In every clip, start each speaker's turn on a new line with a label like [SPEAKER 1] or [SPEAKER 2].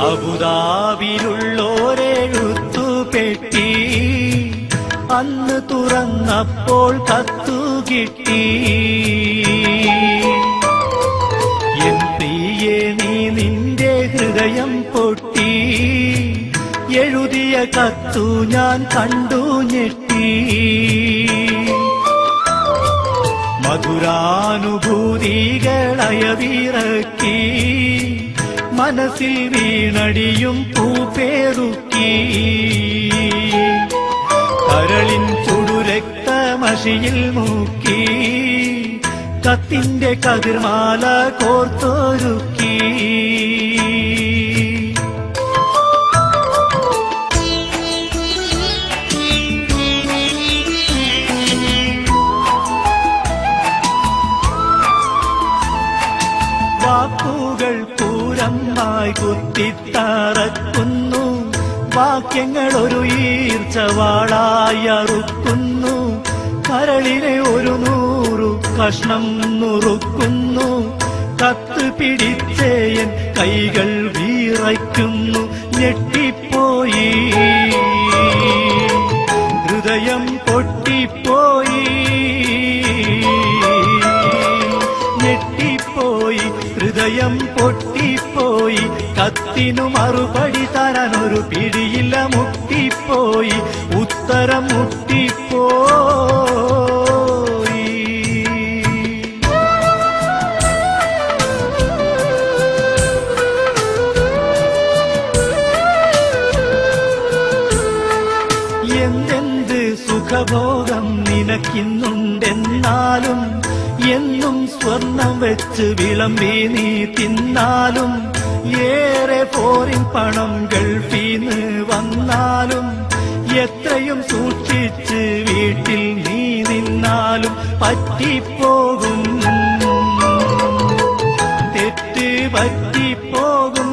[SPEAKER 1] അബുദാബിയിലുള്ളോരെഴുത്തുപെട്ടി അന്ന് തുറന്നപ്പോൾ കത്തു കിട്ടി. എൻ പ്രിയേ നീ നിന്റെ ഹൃദയം പൊട്ടി, എഴുതിയ കത്തു ഞാൻ കണ്ടു ഞെട്ടി. മധുരാനുഭൂതികളയവിറക്കി, മനസ്സിൽ വീണടിയും പൂപ്പേറുക്കി. കരളിൻ ചുടുരക്തമഷിയിൽ മുക്കി, കത്തിന്റെ കതിർമാല കോർത്തൊരുക്കി. വാക്കുകൾ പൂരമായി കുത്തിത്തറക്കുന്നു, വാക്യങ്ങൾ ഒരു ഈർച്ചവാളായി അറുക്കുന്നു. കരളിനെ ഒരു 100 കഷ്ണം നുറുക്കുന്നു, കത്ത് പിടിച്ചേയൻ കൈകൾ വീറയ്ക്കുന്നു. ഞെട്ടിപ്പോയി, ഹൃദയം പൊട്ടിപ്പോയി, ഞെട്ടിപ്പോയി, ഹൃദയം പൊട്ടിപ്പോയി. കത്തിനു മറുപടി തരാനൊരു പിടിയില്ല, മുട്ടിപ്പോയി, ഉത്തരം മുട്ടിപ്പോയി. എന്തെന്ത് സുഖഭോഗം നിനക്കിന്നുണ്ടെന്നാലും, എന്നും സ്വർണം വെച്ച് വിളമ്പി നീ തിന്നാലും, ഏറെ ഫോറിൻ പണം ഗൾഫീന്ന് വന്നാലും, എത്രയും സൂക്ഷിച്ച് വീട്ടിൽ നീ നിന്നാലും പറ്റിപ്പോകും, തെറ്റ് പറ്റിപ്പോകും,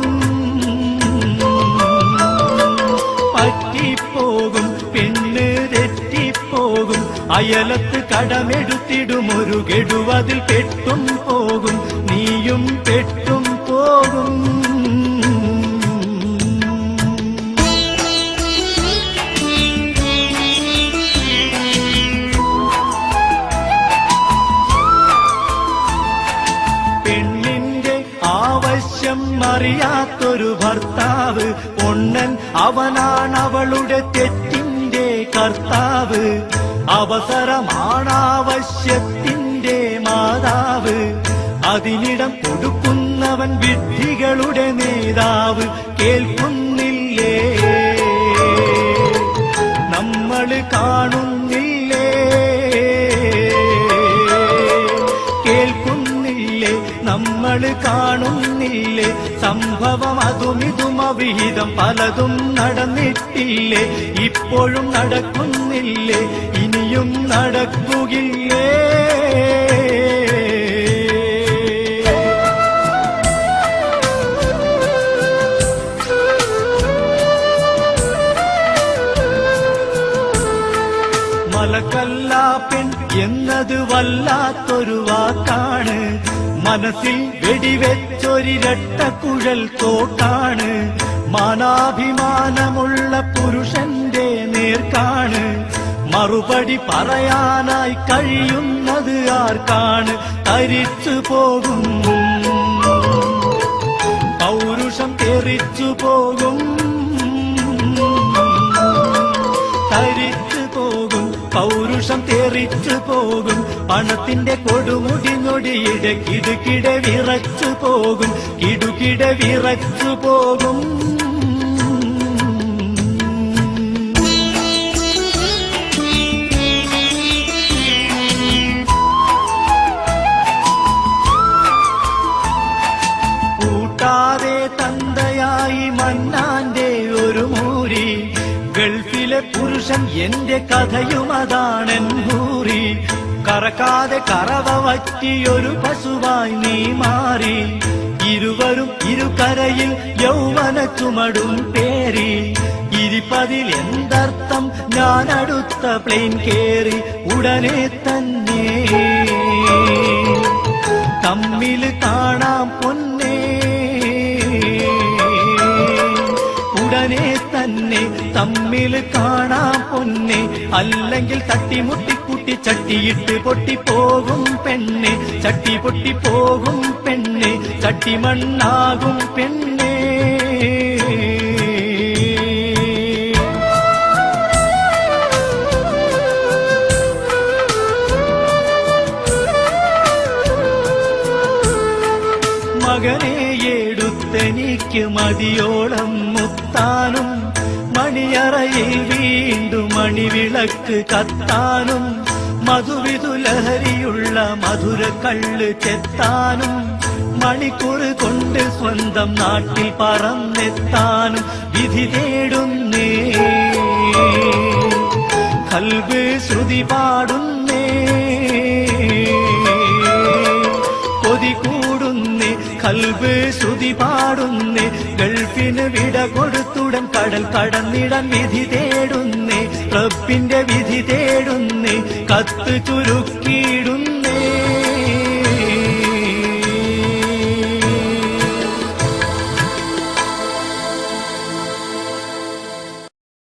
[SPEAKER 1] പറ്റിപ്പോകും, പെണ്ണ് തെറ്റിപ്പോകും. അയലത്ത് കടമെടുത്തിടും ഒരു ഗഡുവതിൽ പെട്ടും പോകും, നീയും പെട്ടും പോകും. പെണ്ണിന്റെ ആവശ്യം അറിയാത്തൊരു ഭർത്താവ്, പൊണ്ണൻ അവനാണവളുടെ തെറ്റിന്റെ കർത്താവ്. അവസരമാണാവശ്യത്തിന്റെ മാതാവ്, അതിനിടം കൊടുക്കുന്നവൻ വിഡ്ഢികളുടെ നേതാവ്. കേൾക്കുന്നില്ലേ, നമ്മള് കാണുന്നില്ലേ, കേൾക്കുന്നില്ലേ, നമ്മള് കാണുന്നില്ലേ. സംഭവം അതുമിതും അവിഹിതം പലതും നടന്നിട്ടില്ലേ, ഇപ്പോഴും നടക്കുന്നില്ലേ, ഇനിയും നടക്കുകയില്ലേ. മലക്കല്ലാ പെൺ എന്നത് വല്ലാത്തൊരു വാക്കാണ്, മനസ്സിൽ വെടിവെച്ചൊരിരട്ടക്കുഴൽ തോട്ടാണ്. മാനാഭിമാനമുള്ള പുരുഷന്റെ നേർക്കാണ്, മറുപടി പറയാനായി കഴിയുന്നത് ആർക്കാണ്. തരിച്ചു പോകും, പൗരുഷം തെറിച്ചു പോകും, തരിച്ചു പോകും, പൗരുഷം തെറിച്ചു പോകും. പണത്തിന്റെ കൊടുമുടി നൊടിയിടെ കിടുകിട വിറച്ചു പോകും, കിടുകിട വിറച്ചു പോകും. കൂട്ടാതെ തന്തയായി മന്നാന്റെ ഒരു മൂരി, ഗൾഫിലെ പുരുഷൻ എന്റെ കഥയുമതാണെൻ ഹൂറി. കറക്കാതെ കറവ വറ്റിയൊരു പശുവായി നീ മാറി, ഇരുവരും ഇരുകരയിൽ യൗവന ചുമടും പേരി. ഇരിപ്പതിൽ എന്തർത്ഥം, ഞാൻ അടുത്ത പ്ലെയിൻ കേറി ഉടനെ തന്നെ തമ്മിൽ കാണാം പൊന്നേ. തന്നെ തമ്മിൽ കാണാം പൊന്നെ, അല്ലെങ്കിൽ തട്ടിമുട്ടിക്കുട്ടി ചട്ടിയിട്ട് പൊട്ടിപ്പോകും പെണ്ണെ, ചട്ടി പൊട്ടിപ്പോകും പെണ്ണെ, ചട്ടി മണ്ണാകും പെണ്ണെ. മകനെ എടുത്തെനിക്ക് മതിയോളം മുത്താനും, മണിയറയിൽ വീണ്ടും മണിവിളക്ക് കത്താനും, മധുവിധുലഹരിയുള്ള മധുര കള്ള് ചെത്താനും, മണിക്കൂർ കൊണ്ട് സ്വന്തം നാട്ടിൽ പറന്നെത്താനും വിധി തേടുന്നേ, ഖൽബ് ശ്രുതി പാടുന്നേ, കൊതി കൂടുന്നേ, ഖൽബ് ശ്രുതി പാടുന്നേ, ഗൾഫിന് വിട കൊടുത്തുടൻ കടൽ കടന്നിടൻ വിധി തേടുന്നേ, റബ്ബിന്റെ വിധി തേടുന്നേ, കത്ത് ചുരുക്കിയിടുന്നേ.